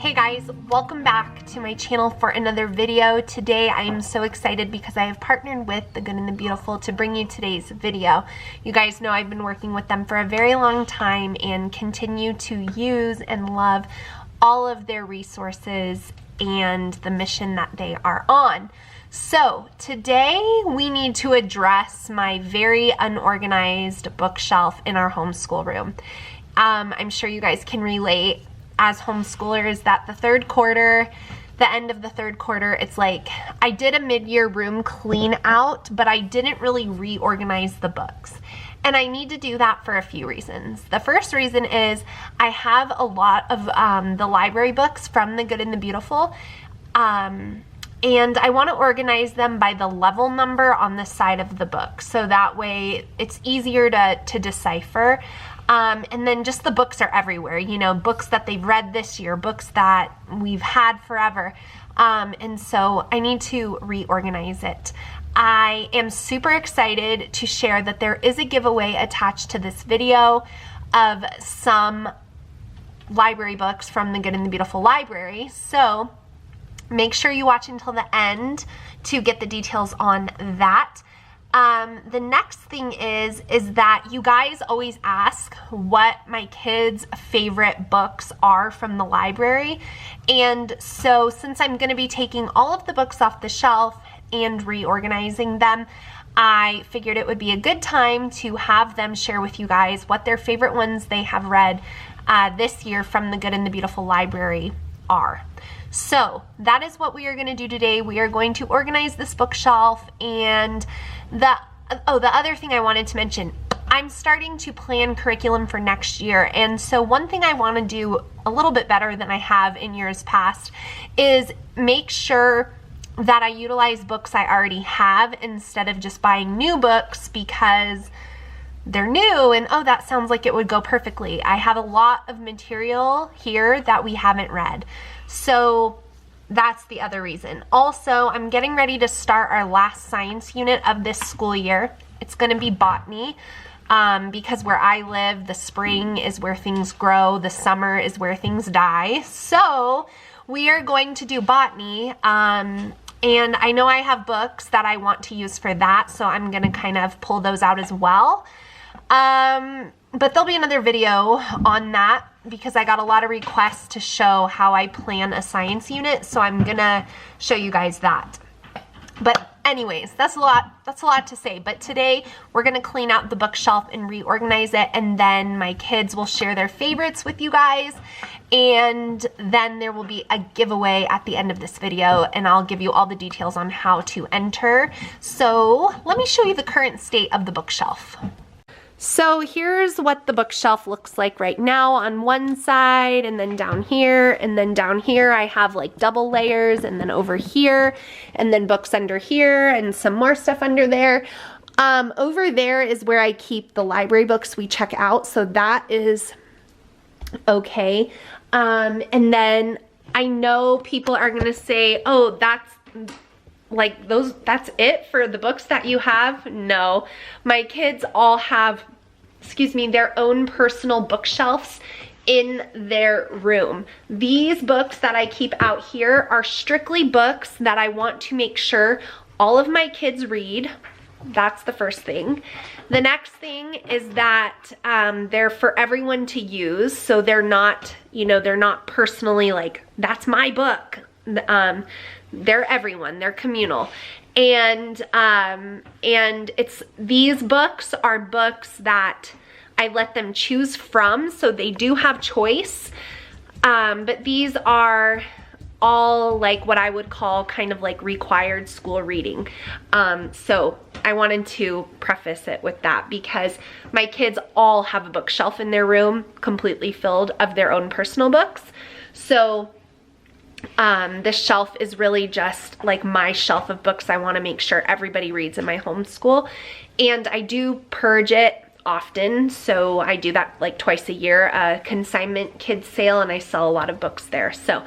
Hey guys, welcome back to my channel for another video. Today I am so excited because I have partnered with The Good and the Beautiful to bring you today's video. You guys know I've been working with them for a very long time and continue to use and love all of their resources and the mission that they are on. So today we need to address my very unorganized bookshelf in our homeschool room. I'm sure you guys can relate as homeschoolers that the end of the third quarter, it's like I did a mid-year room clean out, but I didn't really reorganize the books. And I need to do that for a few reasons. The first reason is I have a lot of the library books from The Good and the Beautiful, and I want to organize them by the level number on the side of the book, so that way it's easier to decipher. And then just the books are everywhere, you know, books that they've read this year, books that we've had forever. And so I need to reorganize it. I am super excited to share that there is a giveaway attached to this video of some library books from the Good and the Beautiful library. So make sure you watch until the end to get the details on that. The next thing is that you guys always ask what my kids' favorite books are from the library. And so since I'm going to be taking all of the books off the shelf and reorganizing them, I figured it would be a good time to have them share with you guys what their favorite ones they have read this year from the Good and the Beautiful library are. So that is what we are going to do today. We are going to organize this bookshelf, and the other thing I wanted to mention, I'm starting to plan curriculum for next year, and so one thing I want to do a little bit better than I have in years past is make sure that I utilize books I already have instead of just buying new books because they're new and oh, that sounds like it would go perfectly. I have a lot of material here that we haven't read. So that's the other reason. Also, I'm getting ready to start our last science unit of this school year. It's going to be botany because where I live, the spring is where things grow, the summer is where things die. So we are going to do botany, and I know I have books that I want to use for that, so I'm going to kind of pull those out as well. But there'll be another video on that because I got a lot of requests to show how I plan a science unit, so I'm gonna show you guys that. But anyways, that's a lot to say. But today we're gonna clean out the bookshelf and reorganize it, and then my kids will share their favorites with you guys, and then there will be a giveaway at the end of this video, and I'll give you all the details on how to enter. So let me show you the current state of the bookshelf. So here's what the bookshelf looks like right now on one side, and then down here, and then down here I have like double layers, and then over here, and then books under here, and some more stuff under there. Over there is where I keep the library books we check out, so that is okay. And then I know people are gonna say, oh, that's it for the books that you have? No, my kids all have, their own personal bookshelves in their room. These books that I keep out here are strictly books that I want to make sure all of my kids read. That's the first thing. The next thing is that they're for everyone to use, so they're not, they're not personally like, that's my book. They're everyone, they're communal. And these books are books that I let them choose from, so they do have choice. But these are all like what I would call kind of like required school reading. So I wanted to preface it with that because my kids all have a bookshelf in their room completely filled of their own personal books. So this shelf is really just like my shelf of books I want to make sure everybody reads in my homeschool. And I do purge it often, so I do that like twice a year, a consignment kids sale, and I sell a lot of books there. So,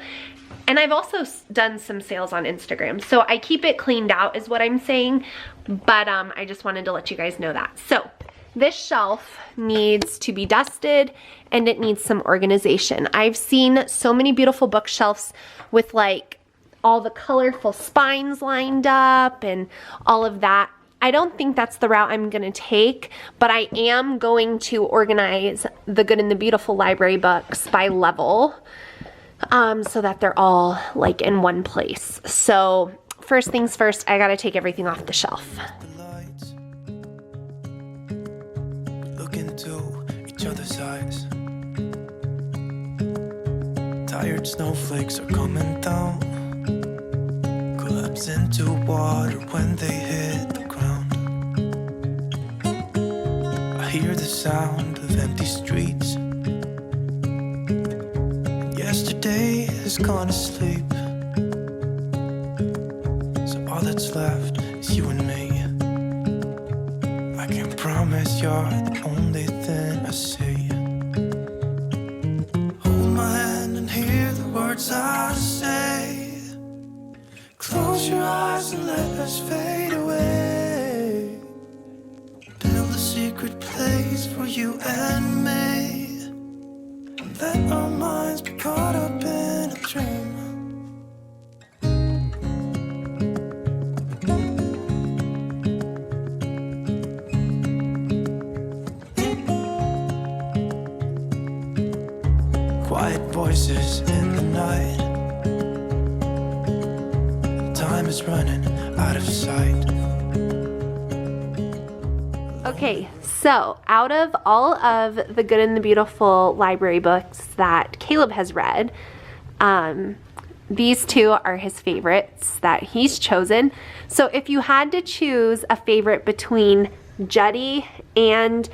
and I've also done some sales on Instagram, so I keep it cleaned out is what I'm saying, but I just wanted to let you guys know that. So this shelf needs to be dusted and it needs some organization. I've seen so many beautiful bookshelves with like all the colorful spines lined up and all of that. I don't think that's the route I'm gonna take, but I am going to organize the Good and the Beautiful library books by level so that they're all like in one place. So first things first, I gotta take everything off the shelf. Look into each other's eyes. Tired snowflakes are coming down, collapse into water when they hit the ground. I hear the sound of empty streets. Yesterday has gone to sleep, so all that's left is you and me. I can promise you're the only thing I see. Hold my hand and hear the words I say. Close your eyes and let us fade away. Build a secret place for you and me. Let our minds be caught up in a dream. Quiet voices in the night. Time is running out of sight. Okay, so out of all of the Good and the Beautiful library books that Caleb has read, these two are his favorites that he's chosen. So if you had to choose a favorite between Judy and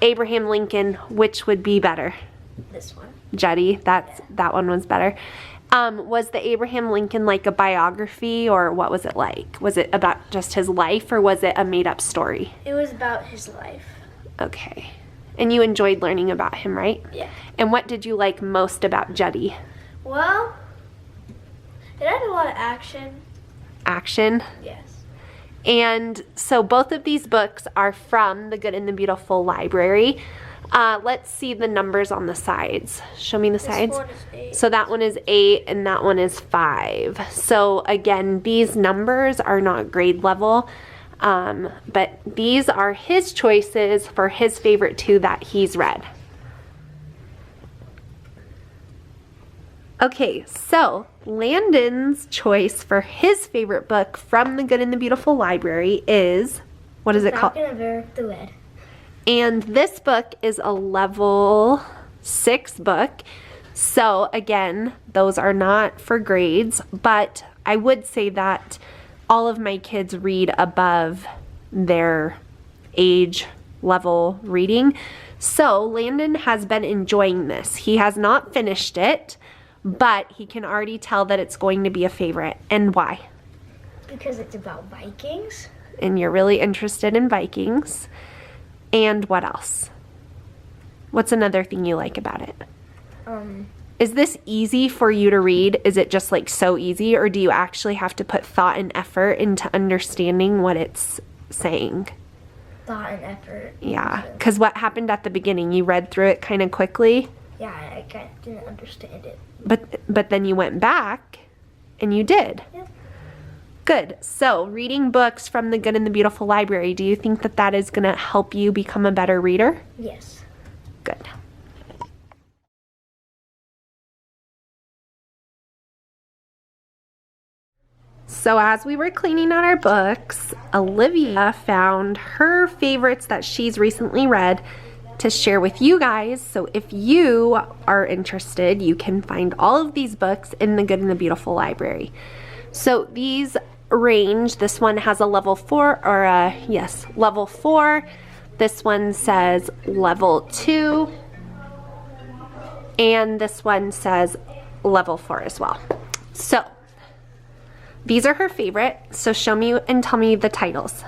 Abraham Lincoln, which would be better? This one. Judy, that one was better. Was the Abraham Lincoln like a biography, or what was it like? Was it about just his life, or was it a made-up story? It was about his life. Okay. And you enjoyed learning about him, right? Yeah. And what did you like most about Judy? Well, it had a lot of action. Action? Yes. And so both of these books are from the Good and the Beautiful library. Let's see the numbers on the sides. Show me the sides. This one is 8. So that one is 8 and that one is 5. So again, these numbers are not grade level, but these are his choices for his favorite two that he's read. Okay, so Landon's choice for his favorite book from the Good and the Beautiful library is, what is it called? Falcon of the Red. And this book is a level 6 book. So again, those are not for grades, but I would say that all of my kids read above their age level reading. So Landon has been enjoying this. He has not finished it, but he can already tell that it's going to be a favorite. And why? Because it's about Vikings. And you're really interested in Vikings. And what else? What's another thing you like about it? Is this easy for you to read? Is it just like so easy, or do you actually have to put thought and effort into understanding what it's saying? Thought and effort. Yeah, because what happened at the beginning? You read through it kind of quickly? Yeah, I didn't understand it. But then you went back and you did. Yep. Good. So reading books from the Good and the Beautiful library, do you think that that is going to help you become a better reader? Yes. Good. So as we were cleaning out our books, Olivia found her favorites that she's recently read to share with you guys. So if you are interested, you can find all of these books in the Good and the Beautiful library. So these range, this one has a level 4, or level 4. This one says level 2. And this one says level 4 as well. So these are her favorite. So show me and tell me the titles.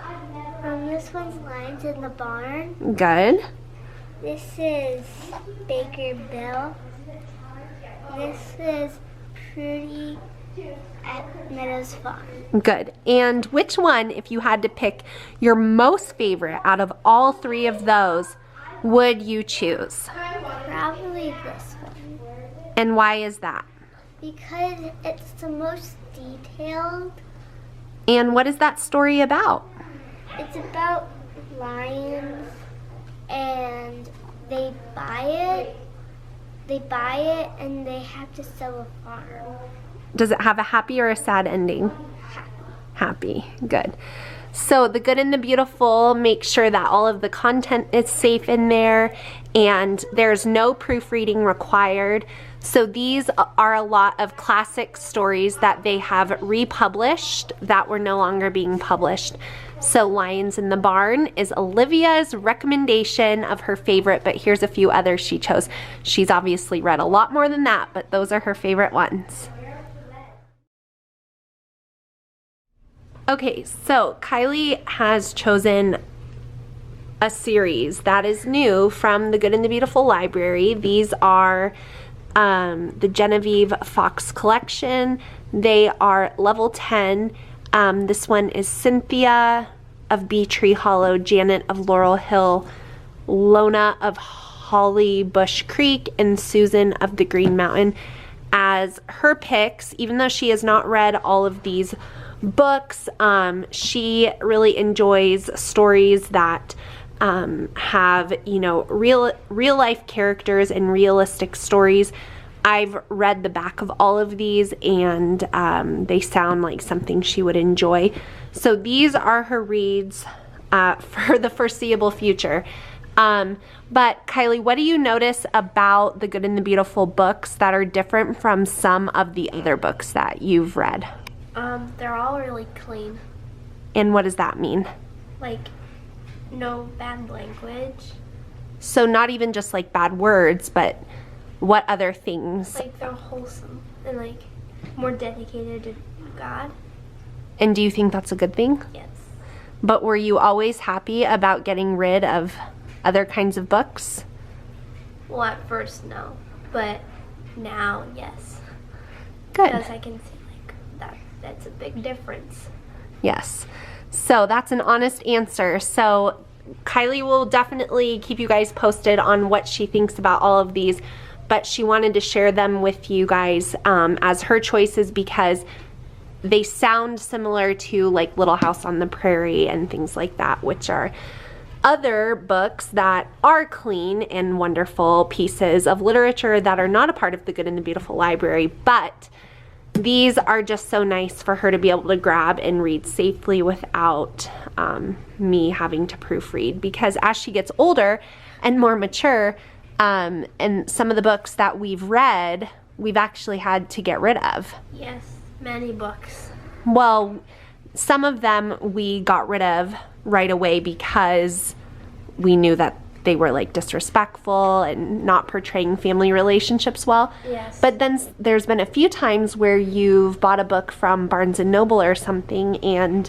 This one's Lions in the Barn. Good. This is Baker Bill. This is Pretty At Meadows Farm. Good. And which one, if you had to pick your most favorite out of all three of those, would you choose? Probably this one. And why is that? Because it's the most detailed. And what is that story about? It's about lions, and they buy it. They buy it, and they have to sell a farm. Does it have a happy or a sad ending? Happy. Good. So The Good and the Beautiful, make sure that all of the content is safe in there and there's no proofreading required. So these are a lot of classic stories that they have republished that were no longer being published. So Lions in the Barn is Olivia's recommendation of her favorite, but here's a few others she chose. She's obviously read a lot more than that, but those are her favorite ones. Okay, so Kylie has chosen a series that is new from the Good and the Beautiful library. These are the Genevieve Fox collection. They are level 10. This one is Cynthia of Bee Tree Hollow, Janet of Laurel Hill, Lona of Holly Bush Creek, and Susan of the Green Mountain as her picks. Even though she has not read all of these books, she really enjoys stories that have, you know, real life characters and realistic stories. I've read the back of all of these and they sound like something she would enjoy. So these are her reads for the foreseeable future. But Kylie, what do you notice about the Good and the Beautiful books that are different from some of the other books that you've read? They're all really clean. And what does that mean? Like, no bad language. So not even just like bad words, but what other things? Like, they're wholesome and like more dedicated to God. And do you think that's a good thing? Yes. But were you always happy about getting rid of other kinds of books? Well, at first, no. But now, yes. Good. Because I can see that's a big difference. Yes. So that's an honest answer. So Kylie will definitely keep you guys posted on what she thinks about all of these, but she wanted to share them with you guys as her choices because they sound similar to like Little House on the Prairie and things like that, which are other books that are clean and wonderful pieces of literature that are not a part of the Good and the Beautiful library, but these are just so nice for her to be able to grab and read safely without me having to proofread, because as she gets older and more mature, and some of the books that we've read, we've actually had to get rid of. Yes, many books. Well, some of them we got rid of right away because we knew that they were like disrespectful and not portraying family relationships well. Yes. But then there's been a few times where you've bought a book from Barnes & Noble or something and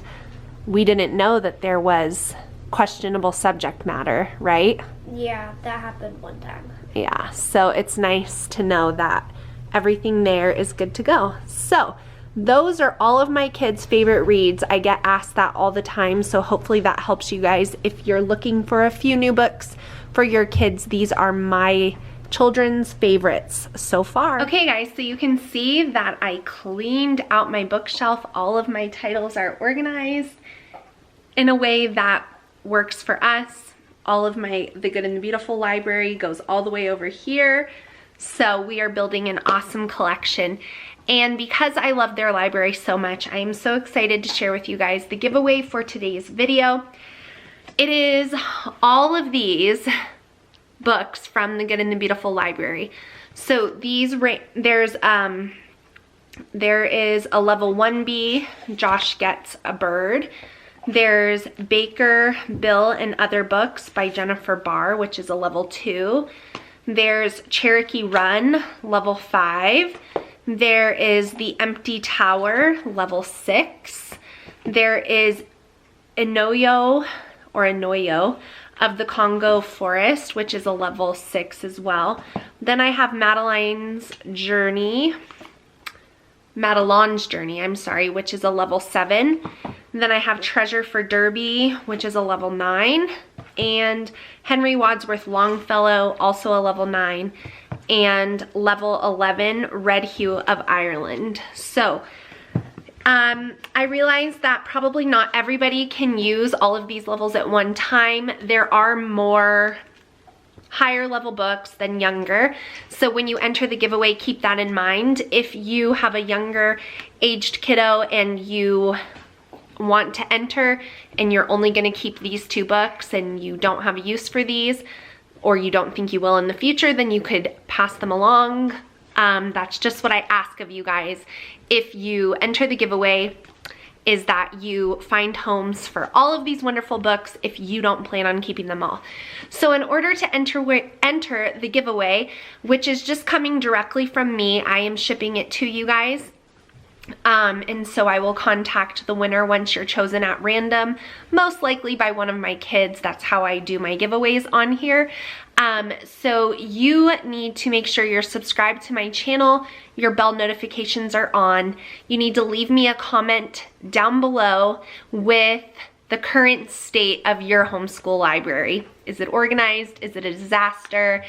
we didn't know that there was questionable subject matter, right? Yeah, that happened one time. Yeah, so it's nice to know that everything there is good to go. So those are all of my kids' favorite reads. I get asked that all the time, so hopefully that helps you guys. If you're looking for a few new books for your kids, these are my children's favorites so far. Okay guys, so you can see that I cleaned out my bookshelf. All of my titles are organized in a way that works for us. All of The Good and the Beautiful library goes all the way over here. So we are building an awesome collection. And because I love their library so much, I am so excited to share with you guys the giveaway for today's video. It is all of these books from the Good and the Beautiful library. So these, there is a level 1B, Josh Gets a Bird. There's Baker, Bill, and Other Books by Jennifer Barr, which is a level 2. There's Cherokee Run, level 5. There is The Empty Tower, level 6. There is Inoyo of the Congo Forest, which is a level 6 as well. Then I have Madeline's Journey, Madelon's Journey, I'm sorry, which is a level 7. And then I have Treasure for Derby, which is a level 9. And Henry Wadsworth Longfellow, also a level 9. And level 11, Red Hugh of Ireland. So I realize that probably not everybody can use all of these levels at one time. There are more higher level books than younger. So when you enter the giveaway, keep that in mind. If you have a younger aged kiddo and you want to enter and you're only going to keep these 2 books and you don't have a use for these, or you don't think you will in the future, then you could pass them along. That's just what I ask of you guys. If you enter the giveaway, is that you find homes for all of these wonderful books if you don't plan on keeping them all. So in order to enter the giveaway, which is just coming directly from me, I am shipping it to you guys. And so I will contact the winner once you're chosen at random, most likely by one of my kids. That's how I do my giveaways on here. So you need to make sure you're subscribed to my channel, your bell notifications are on. You need to leave me a comment down below with the current state of your homeschool library. Is it organized? Is it a disaster?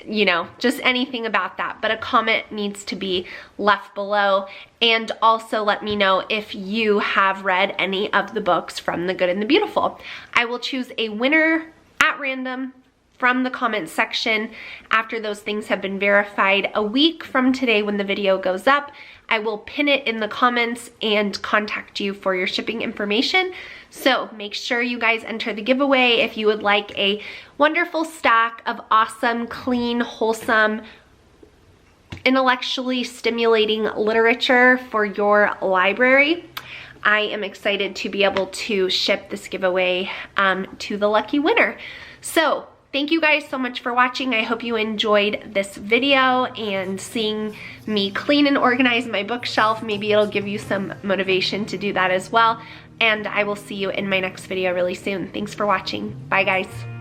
You know, just anything about that, but a comment needs to be left below. And also let me know if you have read any of the books from The Good and the Beautiful. I will choose a winner at random from the comment section after those things have been verified. A week from today when the video goes up, I will pin it in the comments and contact you for your shipping information. So make sure you guys enter the giveaway if you would like a wonderful stack of awesome, clean, wholesome, intellectually stimulating literature for your library. I am excited to be able to ship this giveaway to the lucky winner. So thank you guys so much for watching. I hope you enjoyed this video and seeing me clean and organize my bookshelf. Maybe it'll give you some motivation to do that as well. And I will see you in my next video really soon. Thanks for watching. Bye guys.